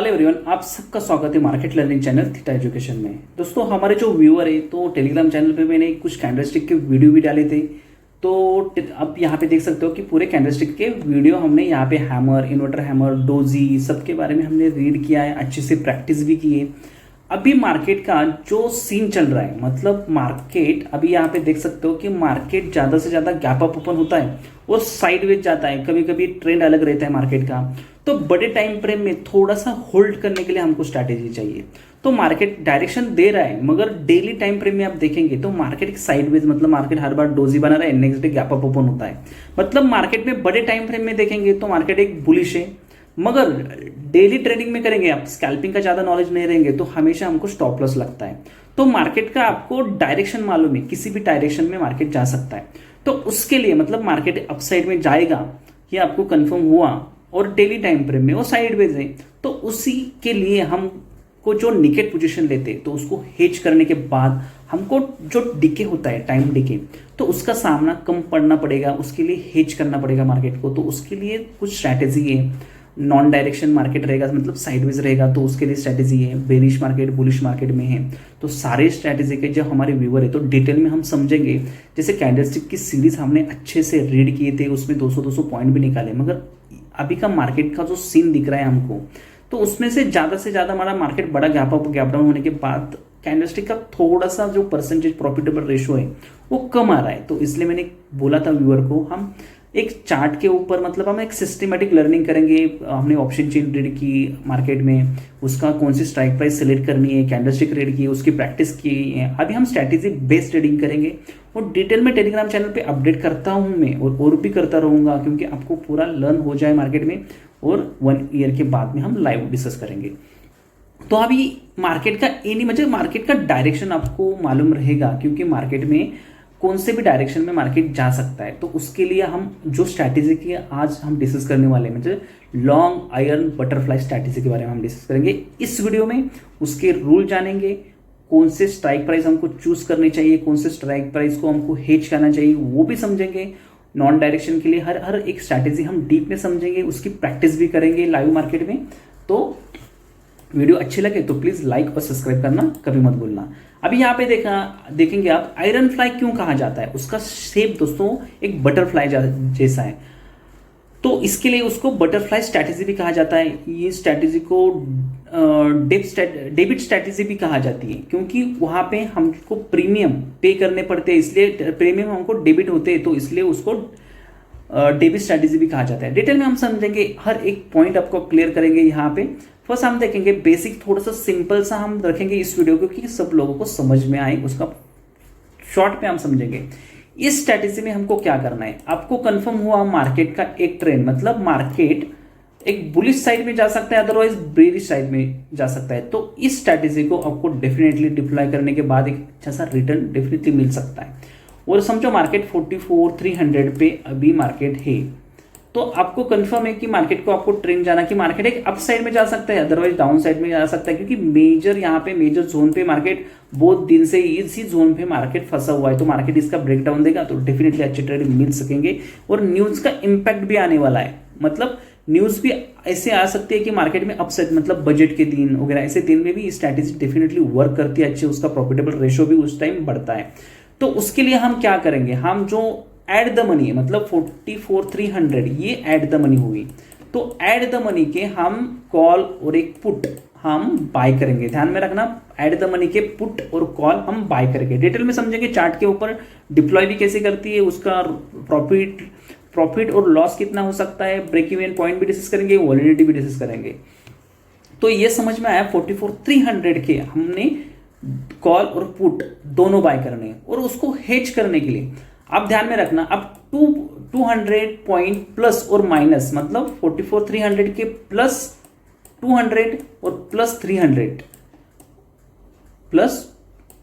Hello everyone, आप सबका स्वागत है market learning channel theta education में। दोस्तों, हमारे जो व्यूअर है तो टेलीग्राम चैनल पे मैंने कुछ कैंडलस्टिक के वीडियो भी डाले थे। तो आप यहाँ पे देख सकते हो कि पूरे कैंडलस्टिक के वीडियो हमने यहाँ पे हैमर, इन्वर्टर हैमर, डोजी सबके बारे में हमने रीड किया है, अच्छे से प्रैक्टिस भी की है। अभी मार्केट का जो सीन चल रहा है, मतलब मार्केट अभी यहाँ पे देख सकते हो कि मार्केट ज़्यादा से ज़्यादा गैप अप ओपन होता है और साइडवेज जाता है। कभी कभी ट्रेंड अलग रहता है मार्केट का। तो बड़े टाइम फ्रेम में थोड़ा सा होल्ड करने के लिए हमको स्ट्रैटेजी चाहिए। तो मार्केट डायरेक्शन दे रहा है, मगर डेली टाइम फ्रेम में आप देखेंगे तो मार्केट साइडवेज, मतलब मार्केट हर बार डोजी बना रहा है, next day gap up open होता है। मतलब मार्केट में बड़े टाइम फ्रेम में देखेंगे तो मार्केट एक बुलिश है, मगर डेली ट्रेडिंग में करेंगे, आप स्कैल्पिंग का ज्यादा नॉलेज नहीं रहेंगे तो हमेशा हमको स्टॉप लॉस लगता है। तो मार्केट का आपको डायरेक्शन मालूम है, किसी भी डायरेक्शन में मार्केट जा सकता है। तो उसके लिए मतलब मार्केट अपसाइड में जाएगा ये आपको कंफर्म हुआ और डेली टाइम फ्रेम में वो साइडवेज है, तो उसी के लिए हमको जो निकेट पोजीशन लेते तो उसको हेज करने के बाद हमको जो डिके होता है, टाइम डिके, तो उसका सामना कम पड़ना पड़ेगा। उसके लिए हेज करना पड़ेगा मार्केट को। तो उसके लिए कुछ स्ट्रैटेजी है। नॉन डायरेक्शन मार्केट रहेगा, मतलब साइडवेज रहेगा, तो उसके लिए स्ट्रैटेजी है। बेरिश मार्केट, बुलिश मार्केट में है, तो सारे स्ट्रैटेजी के जो हमारे व्यूअर है तो डिटेल में हम समझेंगे। जैसे कैंडलस्टिक की सीरीज हमने अच्छे से रीड किए थे, उसमें 200-200 पॉइंट भी निकाले, मगर अभी का मार्केट का जो सीन दिख रहा है हमको, तो उसमें से ज़्यादा हमारा मार्केट बड़ा गैप अप गैप डाउन होने के बाद कैंडलस्टिक का थोड़ा सा जो परसेंटेज प्रॉफिटेबल रेशो है वो कम आ रहा है। तो इसलिए मैंने बोला था व्यूअर को, हम एक चार्ट के ऊपर, मतलब हम एक सिस्टमेटिक लर्निंग करेंगे। हमने ऑप्शन चेन रीड की मार्केट में, उसका कौन सी स्ट्राइक प्राइस सेलेक्ट करनी है, कैंडलस्टिक रीड की, उसकी प्रैक्टिस की है। अभी हम स्ट्रैटेजी बेस्ड ट्रेडिंग करेंगे और डिटेल में टेलीग्राम चैनल पे अपडेट करता हूँ मैं, और भी करता रहूँगा, क्योंकि आपको पूरा लर्न हो जाए मार्केट में। और 1 ईयर के बाद में हम लाइव डिस्कस करेंगे। तो अभी मार्केट का मतलब मार्केट का डायरेक्शन आपको मालूम रहेगा, क्योंकि मार्केट में कौन से भी डायरेक्शन में मार्केट जा सकता है। तो उसके लिए हम जो स्ट्रैटेजी की आज हम डिस्कस करने वाले हैं, मतलब लॉन्ग आयरन बटरफ्लाई स्ट्रैटेजी के बारे में हम डिस्कस करेंगे इस वीडियो में। उसके रूल जानेंगे, कौन से स्ट्राइक प्राइस हमको चूज करनी चाहिए, कौन से स्ट्राइक प्राइस को हमको हेज करना चाहिए, वो भी समझेंगे। नॉन डायरेक्शन के लिए हर एक स्ट्रैटेजी हम डीप में समझेंगे, उसकी प्रैक्टिस भी करेंगे लाइव मार्केट में। तो वीडियो अच्छी लगे तो प्लीज लाइक और सब्सक्राइब करना कभी मत भूलना। अभी यहाँ पे देखेंगे आप, आयरन फ्लाई क्यों कहा जाता है। उसका शेप दोस्तों एक बटरफ्लाई जैसा है, तो इसके लिए उसको बटरफ्लाई स्ट्रैटेजी भी कहा जाता है। ये स्ट्रैटेजी को डेबिट स्ट्रैटेजी भी कहा जाती है, क्योंकि वहां पे हमको प्रीमियम पे करने पड़ते हैं, इसलिए प्रीमियम हमको डेबिट होते हैं, तो इसलिए उसको डेबिट स्ट्रैटेजी भी कहा जाता है। डिटेल में हम समझेंगे, हर एक पॉइंट आपको क्लियर करेंगे। यहाँ पे फर्स्ट हम देखेंगे बेसिक, थोड़ा सा सिंपल सा हम रखेंगे इस वीडियो को, क्योंकि सब लोगों को समझ में आए, उसका शॉर्ट पे हम समझेंगे। इस स्ट्रैटेजी में हमको क्या करना है, आपको कंफर्म हुआ मार्केट का एक ट्रेंड, मतलब मार्केट एक बुलिश साइड में जा सकता है, अदरवाइज बेरिश साइड में जा सकता है। तो इस स्ट्रैटेजी को आपको डेफिनेटली डिप्लॉय करने के बाद एक अच्छा सा रिटर्न डेफिनेटली मिल सकता है। और समझो मार्केट 44,300 पे अभी मार्केट है, तो आपको कंफर्म है कि मार्केट को आपको ट्रेंड जाना कि मार्केट एक अप साइड में जा सकता है, अदरवाइज डाउन साइड में जा सकता है, क्योंकि मेजर यहाँ पे मेजर जोन पे मार्केट बहुत दिन से इसी जोन पे मार्केट फंसा हुआ है। तो मार्केट इसका ब्रेकडाउन देगा तो डेफिनेटली अच्छे ट्रेड मिल सकेंगे। और न्यूज का इंपैक्ट भी आने वाला है, मतलब न्यूज भी ऐसे आ सकती है कि मार्केट में अपसेट, मतलब बजट के दिन वगैरह, ऐसे दिन में भी स्ट्रैटेजी डेफिनेटली वर्क करती है अच्छे, उसका प्रॉफिटेबल रेशो भी उस टाइम बढ़ता है। तो उसके लिए हम क्या करेंगे, हम जो एड द मनी है, मतलब 44,300 ये एड द मनी हुई, तो एड द मनी के हम कॉल और एक पुट हम बाय करेंगे। ध्यान में रखना, एड द मनी के पुट और कॉल हम बाय करेंगे। डिटेल में समझेंगे चार्ट के ऊपर, डिप्लॉय भी कैसे करती है, उसका प्रॉफिट और लॉस कितना हो सकता है, ब्रेक इवन पॉइंट भी डिस्कस करेंगे, वॉलिडिटी भी डिस्कस करेंगे। तो ये समझ में आया, 44,300 के हमने कॉल और पुट दोनों बाय करने, और उसको हेज करने के लिए आप ध्यान में रखना, अब 200 पॉइंट प्लस और माइनस, मतलब 44,300 के प्लस 200 और प्लस 300, प्लस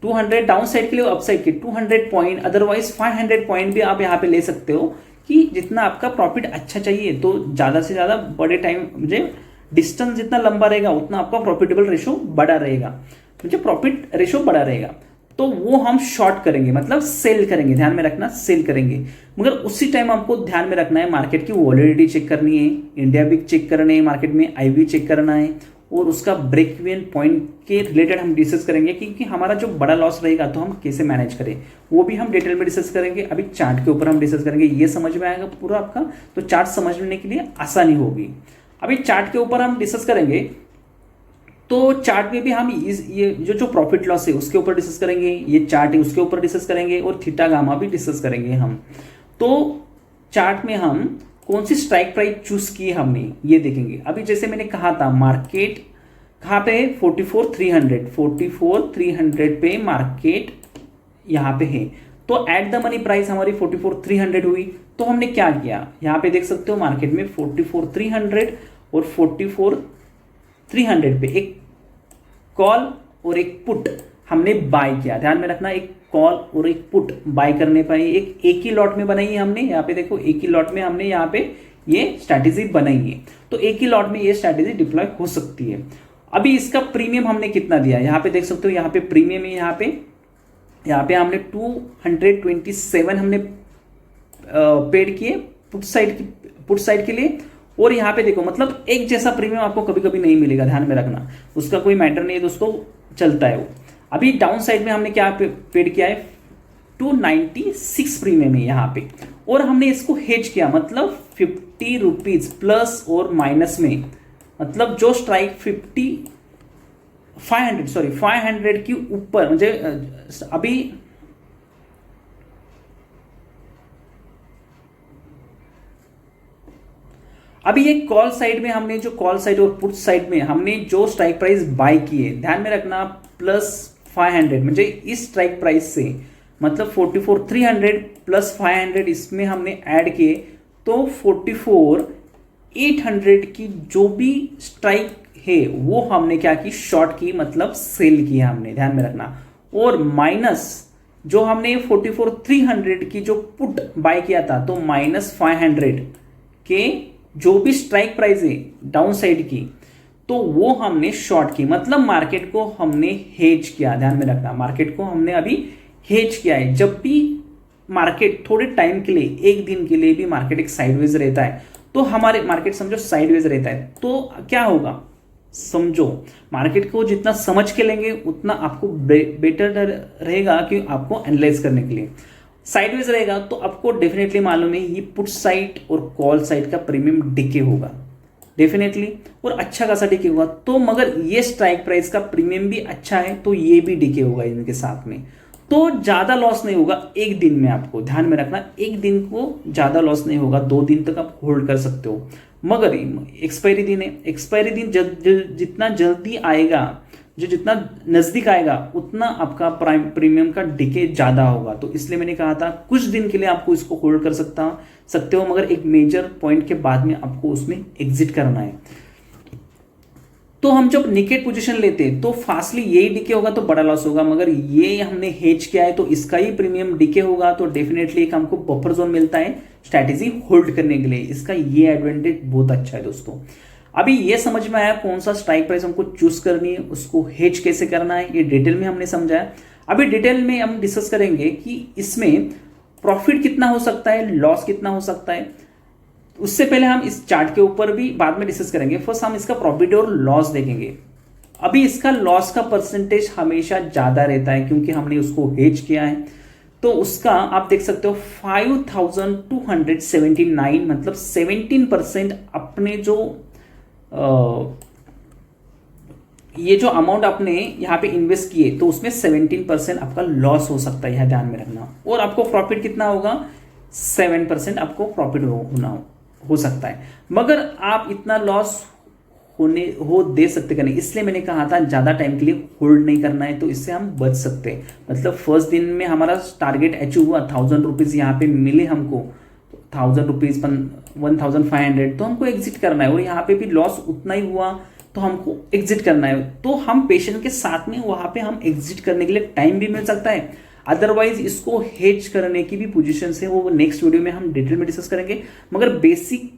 200 डाउन साइड के लिए, अप साइड के 200 पॉइंट, अदरवाइज 500 पॉइंट भी आप यहाँ पे ले सकते हो, कि जितना आपका प्रॉफिट अच्छा चाहिए। तो ज्यादा से ज्यादा बड़े टाइम, मुझे डिस्टेंस जितना लंबा रहेगा उतना आपका प्रॉफिटेबल रेशो बड़ा रहेगा, मुझे प्रॉफिट रेशो बड़ा रहेगा। तो वो हम शॉर्ट करेंगे, मतलब सेल करेंगे। ध्यान में रखना, सेल करेंगे, मगर उसी टाइम आपको ध्यान में रखना है मार्केट की वॉलिडिटी चेक करनी है, इंडिया भी चेक करनी है, मार्केट में आईवी चेक करना है, और उसका ब्रेक इवन पॉइंट के रिलेटेड हम डिस्कस करेंगे, क्योंकि हमारा जो बड़ा लॉस रहेगा तो हम कैसे मैनेज करें वो भी हम डिटेल में डिस्कस करेंगे। अभी चार्ट के ऊपर हम डिस्कस करेंगे, ये समझ में आएगा पूरा आपका, तो चार्ट समझने के लिए आसानी होगी। अभी चार्ट के ऊपर हम डिस्कस करेंगे, तो चार्ट में भी हम ये जो प्रॉफिट लॉस है उसके ऊपर डिस्कस करेंगे, ये चार्ट है उसके ऊपर डिस्कस करेंगे, और थीटा गामा भी डिस्कस करेंगे हम। तो चार्ट में हम कौन सी स्ट्राइक प्राइस चूज की हमने ये देखेंगे। अभी जैसे मैंने कहा था मार्केट कहाँ पे 44,300 पे मार्केट यहाँ पे है, तो एट द मनी प्राइस हमारी 44,300 हुई। तो हमने क्या किया, यहाँ पे देख सकते हो मार्केट में 44,300 और 44,300 पे एक कॉल और एक पुट हमने बाय किया। ध्यान में रखना, एक कॉल और एक पुट बाय करने पर एक ही लॉट में बनाई है हमने। यहाँ पे देखो एक ही लॉट में हमने यहाँ पे ये स्ट्रैटेजी बनाई है, तो एक ही लॉट में ये स्ट्रैटेजी डिप्लॉय हो सकती है। अभी इसका प्रीमियम हमने कितना दिया, यहाँ पे देख सकते हो, यहाँ पे प्रीमियम है, यहाँ पे हमने 227 हमने पेड किए पुट साइड के लिए। और यहाँ पे देखो मतलब एक जैसा प्रीमियम आपको कभी कभी नहीं मिलेगा, ध्यान में रखना, उसका कोई मैटर नहीं है दोस्तों, चलता है वो। अभी डाउन साइड में हमने क्या पेड किया है, 296 प्रीमियम है यहाँ पे, और हमने इसको हेज किया, मतलब 50 रुपीज प्लस और माइनस में, मतलब जो स्ट्राइक 500 की ऊपर, मुझे अभी ये कॉल साइड में हमने जो कॉल साइड और पुट साइड में हमने जो स्ट्राइक प्राइस बाय की है, ध्यान में रखना, प्लस 500, मुझे इस स्ट्राइक प्राइस से मतलब 44,300 प्लस 500 इसमें हमने ऐड किए, तो 44,800 की जो भी स्ट्राइक है वो हमने क्या की, शॉर्ट की, मतलब सेल किया हमने, ध्यान में रखना। और माइनस जो हमने 44,300 की जो पुट बाय किया था, तो माइनस 500 के जो भी स्ट्राइक प्राइस है डाउन साइड की, तो वो हमने शॉर्ट की, मतलब मार्केट को हमने हेज किया। ध्यान में रखना, मार्केट को हमने अभी हेज किया है। जब भी मार्केट थोड़े टाइम के लिए, एक दिन के लिए भी मार्केट एक साइडवेज रहता है, तो हमारे मार्केट समझो साइडवेज रहता है, तो क्या होगा, समझो मार्केट को जितना समझ के लेंगे उतना आपको बेटर रहेगा कि आपको एनालाइज करने के लिए। साइडवेज रहेगा तो आपको डेफिनेटली मालूम है ये पुट साइड और कॉल साइड का प्रीमियम डिके होगा डेफिनेटली, और अच्छा खासा डिके होगा। तो मगर ये स्ट्राइक प्राइस का प्रीमियम भी अच्छा है, तो ये भी डिके होगा इनके साथ में, तो ज्यादा लॉस नहीं होगा एक दिन में। आपको ध्यान में रखना, एक दिन को ज्यादा लॉस नहीं होगा, 2 दिन तक आप होल्ड कर सकते हो। मगर एक्सपायरी दिन है, एक्सपायरी दिन जितना जल्दी आएगा, जो जितना नजदीक आएगा, उतना आपका प्रीमियम का डिके ज्यादा होगा। तो इसलिए मैंने कहा था कुछ दिन के लिए आपको इसको होल्ड कर सकते हो, मगर एक मेजर पॉइंट के बाद में आपको उसमें एग्जिट करना है। तो हम जब निकेट पोजीशन लेते हैं तो फास्टली यही डिके होगा तो बड़ा लॉस होगा, मगर ये हमने हेज किया है तो इसका ही प्रीमियम डिके होगा, तो डेफिनेटली एक हमको बफर जोन मिलता है स्ट्रैटेजी होल्ड करने के लिए। इसका ये एडवांटेज बहुत अच्छा है दोस्तों। अभी ये समझ में आया कौन सा स्ट्राइक प्राइस हमको चूज करनी है, उसको हेज कैसे करना है, ये डिटेल में हमने समझा है। अभी डिटेल में हम डिस्कस करेंगे कि इसमें प्रॉफिट कितना हो सकता है, लॉस कितना हो सकता है। उससे पहले हम इस चार्ट के ऊपर भी बाद में डिस्कस करेंगे। फर्स्ट हम इसका प्रॉफिट और लॉस देखेंगे। अभी इसका लॉस का परसेंटेज हमेशा ज्यादा रहता है क्योंकि हमने उसको हेज किया है, तो उसका आप देख सकते हो 5,279, मतलब 17% अपने जो ये जो अमाउंट आपने यहाँ पे इन्वेस्ट किए, तो उसमें 17% आपका लॉस हो सकता है, यह ध्यान में रखना। और आपको प्रॉफिट कितना होगा, 7% आपको प्रॉफिट हो सकता है, मगर आप इतना लॉस दे सकते कि नहीं, इसलिए मैंने कहा था ज्यादा टाइम के लिए होल्ड नहीं करना है, तो इससे हम बच सकते हैं। मतलब फर्स्ट दिन में हमारा टारगेट अचीव हुआ, 1,000 रुपीज यहाँ पे मिले हमको, 1,000 रुपीज 1,500, तो हमको एग्जिट करना है। और यहाँ पे भी लॉस उतना ही हुआ तो हमको एग्जिट करना है, तो हम पेशेंट के साथ में वहां पे हम एग्जिट करने के लिए टाइम भी मिल सकता है। अदरवाइज इसको हेज करने की भी पोजीशन है, वो नेक्स्ट वीडियो में हम डिटेल में डिस्कस करेंगे। मगर बेसिक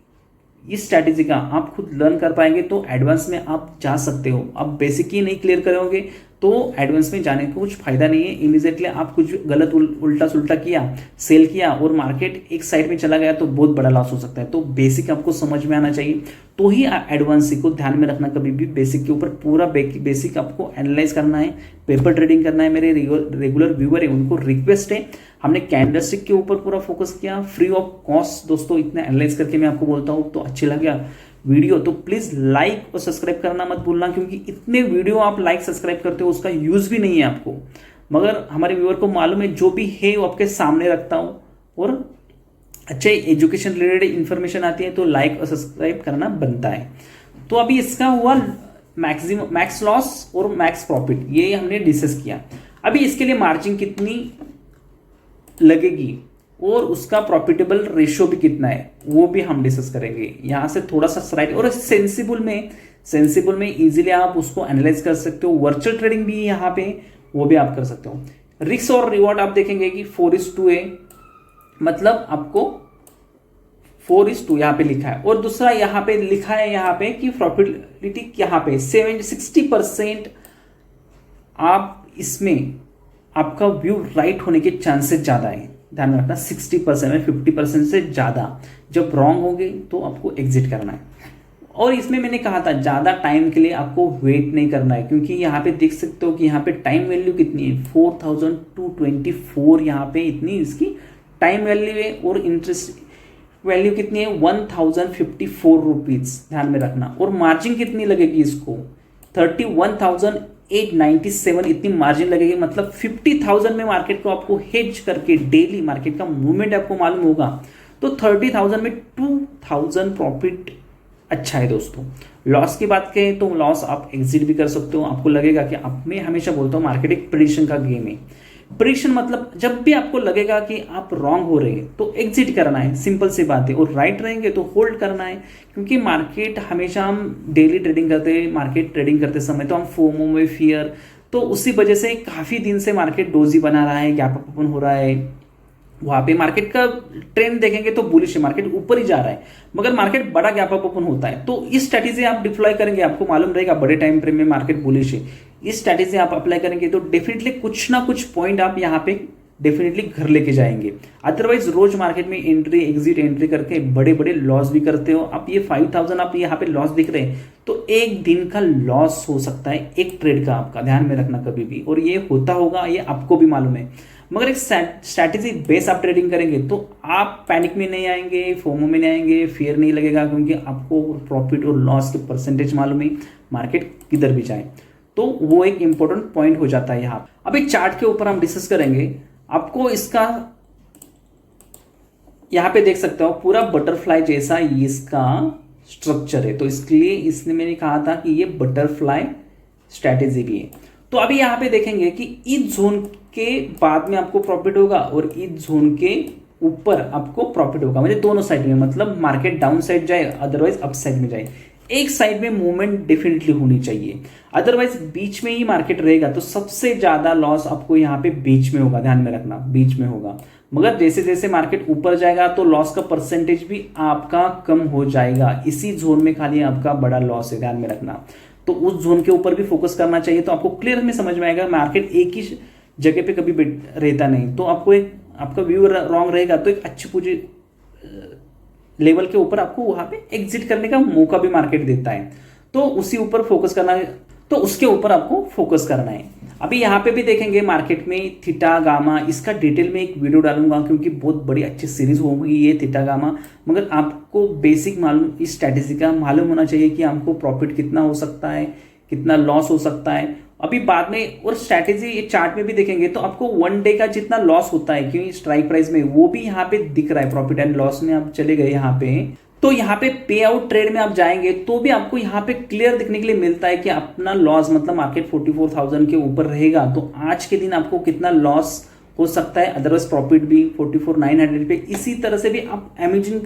इस स्ट्रैटेजी का आप खुद लर्न कर पाएंगे तो एडवांस में आप जा सकते हो। अब बेसिक ही नहीं क्लियर करोगे तो एडवांस में जाने का कुछ फायदा नहीं है। इमीडिएटली आप कुछ गलत उल्टा सुल्टा किया, सेल किया और मार्केट एक साइड में चला गया तो बहुत बड़ा लॉस हो सकता है। तो बेसिक आपको समझ में आना चाहिए, तो ही एडवांस को ध्यान में रखना। कभी भी बेसिक के ऊपर पूरा बेसिक आपको एनालाइज करना है, पेपर ट्रेडिंग करना है। मेरे रेगुलर व्यूअर है उनको रिक्वेस्ट है, हमने कैंडलस्टिक के ऊपर पूरा फोकस किया फ्री ऑफ कॉस्ट। दोस्तों इतना एनालाइज करके मैं आपको बोलता हूँ, तो अच्छी लगा वीडियो तो प्लीज लाइक और सब्सक्राइब करना मत भूलना, क्योंकि इतने वीडियो आप लाइक सब्सक्राइब करते हो उसका यूज भी नहीं है आपको, मगर हमारे व्यूअर को मालूम है जो भी है वो आपके सामने रखता हूं और अच्छे एजुकेशन रिलेटेड इंफॉर्मेशन आती है तो लाइक और सब्सक्राइब करना बनता है। तो अभी इसका हुआ मैक्सिमम मैक्स लॉस और मैक्स प्रॉफिट, ये हमने डिस्कस किया। अभी इसके लिए मार्जिन कितनी लगेगी और उसका प्रॉफिटेबल रेशियो भी कितना है वो भी हम डिस्कस करेंगे। यहां से थोड़ा सा स्लाइड और सेंसिबल में इजीली आप उसको एनालाइज कर सकते हो। वर्चुअल ट्रेडिंग भी यहाँ पे वो भी आप कर सकते हो। रिस्क और रिवॉर्ड आप देखेंगे कि 4:2 है, मतलब आपको 4:2 यहाँ पे लिखा है। और दूसरा यहाँ पे लिखा है यहाँ पे कि प्रॉफिटेबिलिटी यहाँ पे 60% आप इसमें आपका व्यू राइट होने के चांसेस ज्यादा है। ध्यान में रखना 60% में 50% से ज्यादा जब रॉन्ग होंगे तो आपको एग्जिट करना है। और इसमें मैंने कहा था ज्यादा टाइम के लिए आपको वेट नहीं करना है, क्योंकि यहाँ पे देख सकते हो कि यहाँ पे टाइम वैल्यू कितनी है 4224, यहाँ पे इतनी इसकी टाइम वैल्यू है और इंटरेस्ट वैल्यू कितनी है 1054 रुपीज। ध्यान में रखना। और मार्जिन कितनी लगेगी इसको 31,897 इतनी मार्जिन लगेगी, मतलब 50,000 में मार्केट को आपको हेज करके डेली मार्केट का मूवमेंट आपको मालूम होगा तो 30,000 में 2,000 प्रॉफिट अच्छा है दोस्तों। लॉस की बात करें तो लॉस आप एग्जिट भी कर सकते हो। आपको लगेगा कि अब मैं हमेशा बोलता हूँ मार्केट एक प्रेडिक्शन का गेम है। प्रेडिक्शन मतलब जब भी आपको लगेगा कि आप रॉन्ग हो रहे हैं तो एग्जिट करना है, सिंपल सी बात है। और राइट रहेंगे तो होल्ड करना है, क्योंकि मार्केट हमेशा हम डेली ट्रेडिंग करते हैं, मार्केट ट्रेडिंग करते समय तो हम फोमो में फियर, तो उसी वजह से काफी दिन से मार्केट डोजी बना रहा है, गैप अप ओपन हो रहा है। वहां पे मार्केट का ट्रेंड देखेंगे तो बुलिश है, मार्केट ऊपर ही जा रहा है, मगर मार्केट बड़ा गैप अप ओपन होता है। तो इस स्ट्रैटेजी आप डिप्लॉय करेंगे, आपको मालूम रहेगा बड़े टाइम फ्रेम में मार्केट बुलिश है। इस स्ट्रैटेजी आप अप्लाई करेंगे तो डेफिनेटली कुछ ना कुछ पॉइंट आप यहाँ पे डेफिनेटली घर लेके जाएंगे। अदरवाइज रोज मार्केट में एंट्री एग्जिट करके बड़े बड़े लॉस भी करते हो आप। ये 5,000 आप यहाँ पे लॉस दिख रहे हैं तो एक दिन का लॉस हो सकता है एक ट्रेड का, आपका ध्यान में रखना कभी भी। और ये होता होगा, ये आपको भी मालूम है, मगर एक स्ट्रैटेजी बेस आप ट्रेडिंग करेंगे तो आप पैनिक में नहीं आएंगे, फोमो में नहीं आएंगे, फियर नहीं लगेगा, क्योंकि आपको प्रॉफिट और लॉस के परसेंटेज मालूम है मार्केट किधर भी जाए। तो वो एक इंपॉर्टेंट पॉइंट हो जाता है यहाँ। अब एक चार्ट के ऊपर हम डिस्कस करेंगे। आपको इसका यहाँ पे देख सकते हो पूरा बटरफ्लाई जैसा इसका स्ट्रक्चर है, तो इसके लिए इसने मैंने कहा था कि ये बटरफ्लाई स्ट्रैटेजी भी है। तो अभी यहाँ पे देखेंगे कि इस जोन के बाद में आपको प्रॉफिट होगा और इस जोन के ऊपर आपको प्रॉफिट होगा, मतलब दोनों साइड में, मतलब मार्केट डाउन साइड जाए अदरवाइज अप साइड में जाए। एक साइड में मूवमेंट डेफिनेटली होनी चाहिए, अदरवाइज बीच में ही मार्केट रहेगा तो सबसे ज्यादा लॉस आपको यहाँ पे बीच में होगा। ध्यान में रखना बीच में होगा, मगर जैसे जैसे मार्केट ऊपर जाएगा तो लॉस का परसेंटेज भी आपका कम हो जाएगा। इसी जोन में खाली आपका बड़ा लॉस है, ध्यान में रखना। तो उस जोन के ऊपर भी फोकस करना चाहिए, तो आपको क्लियर में समझ में आएगा। मार्केट एक ही जगह पे कभी रहता नहीं, तो आपको एक आपका व्यू रॉन्ग रहेगा तो एक अच्छी पूंजी लेवल के ऊपर आपको वहां पे एग्जिट करने का मौका भी मार्केट देता है, तो उसी ऊपर फोकस करना है, तो उसके ऊपर आपको फोकस करना है। अभी यहाँ पे भी देखेंगे मार्केट में थीटा गामा, इसका डिटेल में एक वीडियो डालूंगा क्योंकि बहुत बड़ी अच्छी सीरीज होगी ये थीटा गामा। मगर आपको बेसिक मालूम इस स्ट्रैटेजी का मालूम होना चाहिए कि हमको प्रॉफिट कितना हो सकता है, कितना लॉस हो सकता है। अभी बाद में और स्ट्रैटेजी ये चार्ट में भी देखेंगे तो आपको वन डे का जितना लॉस होता है क्योंकि स्ट्राइक प्राइस में वो भी यहाँ पे दिख रहा है। प्रॉफिट एंड लॉस में आप चले गए यहाँ पे, तो यहाँ पे पे आउट ट्रेड में आप जाएंगे तो भी आपको यहाँ पे क्लियर दिखने के लिए मिलता है कि अपना लॉस मतलब मार्केट 44,000 के ऊपर रहेगा तो आज के दिन आपको कितना लॉस हो सकता है, अदरवाइज प्रॉफिट भी 44,900 पे। इसी तरह से भी आप अमेजिंग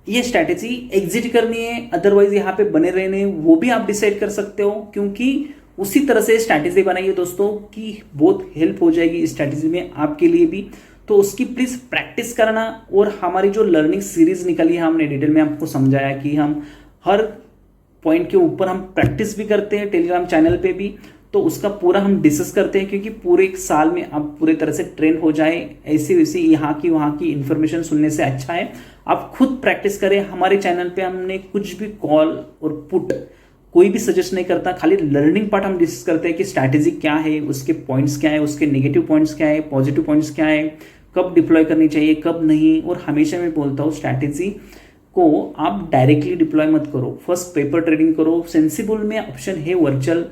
ये स्ट्रैटेजी एग्जिट करनी है अदरवाइज यहाँ पे बने रहने, वो भी आप डिसाइड कर सकते हो, क्योंकि उसी तरह से स्ट्रैटेजी बनाइए दोस्तों कि बहुत हेल्प हो जाएगी इस स्ट्रैटेजी में आपके लिए भी। तो उसकी प्लीज प्रैक्टिस करना। और हमारी जो लर्निंग सीरीज निकली है हमने डिटेल में आपको समझाया कि हम हर पॉइंट के ऊपर हम प्रैक्टिस भी करते हैं टेलीग्राम चैनल पे भी, तो उसका पूरा हम डिस्कस करते हैं, क्योंकि पूरे एक साल में आप पूरे तरह से ट्रेन हो जाए, ऐसी वैसी यहाँ की वहाँ की इन्फॉर्मेशन सुनने से अच्छा है आप खुद प्रैक्टिस करें। हमारे चैनल पे हमने कुछ भी कॉल और पुट कोई भी सजेस्ट नहीं करता, खाली लर्निंग पार्ट हम डिस्कस करते हैं कि स्ट्रैटेजी क्या है, उसके पॉइंट्स क्या है, उसके नेगेटिव पॉइंट्स क्या है, पॉजिटिव पॉइंट्स क्या है, कब डिप्लॉय करनी चाहिए कब नहीं। और हमेशा मैं बोलता हूँ स्ट्रैटेजी को आप डायरेक्टली डिप्लॉय मत करो, फर्स्ट पेपर ट्रेडिंग करो। सेंसिबल में ऑप्शन है वर्चुअल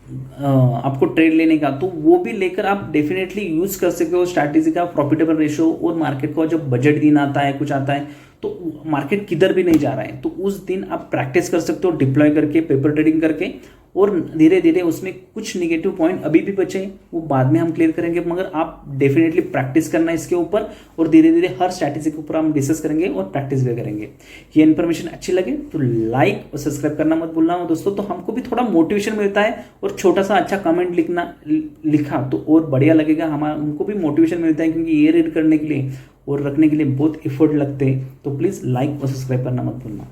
आपको ट्रेड लेने का, तो वो भी लेकर आप डेफिनेटली यूज कर सकते हो स्ट्रैटेजी का प्रॉफिटेबल रेशो। और मार्केट का जब बजट दिन आता है कुछ आता है तो मार्केट किधर भी नहीं जा रहा है, तो उस दिन आप प्रैक्टिस कर सकते हो डिप्लॉय करके, पेपर ट्रेडिंग करके। और धीरे धीरे उसमें कुछ निगेटिव पॉइंट अभी भी बचे वो बाद में हम क्लियर करेंगे, मगर आप डेफिनेटली प्रैक्टिस करना है इसके ऊपर। और धीरे धीरे हर स्ट्रैटेजी के ऊपर हम डिस्कस करेंगे और प्रैक्टिस भी करेंगे। ये इन्फॉर्मेशन अच्छी लगे तो लाइक और सब्सक्राइब करना मत भूलना दोस्तों, तो हमको भी थोड़ा मोटिवेशन मिलता है। और छोटा सा अच्छा कमेंट लिखा तो और बढ़िया लगेगा, हमको भी मोटिवेशन मिलता है, क्योंकि ये रीड करने के लिए और रखने के लिए बहुत एफर्ट लगते हैं। तो प्लीज़ लाइक और सब्सक्राइब करना मत भूलना।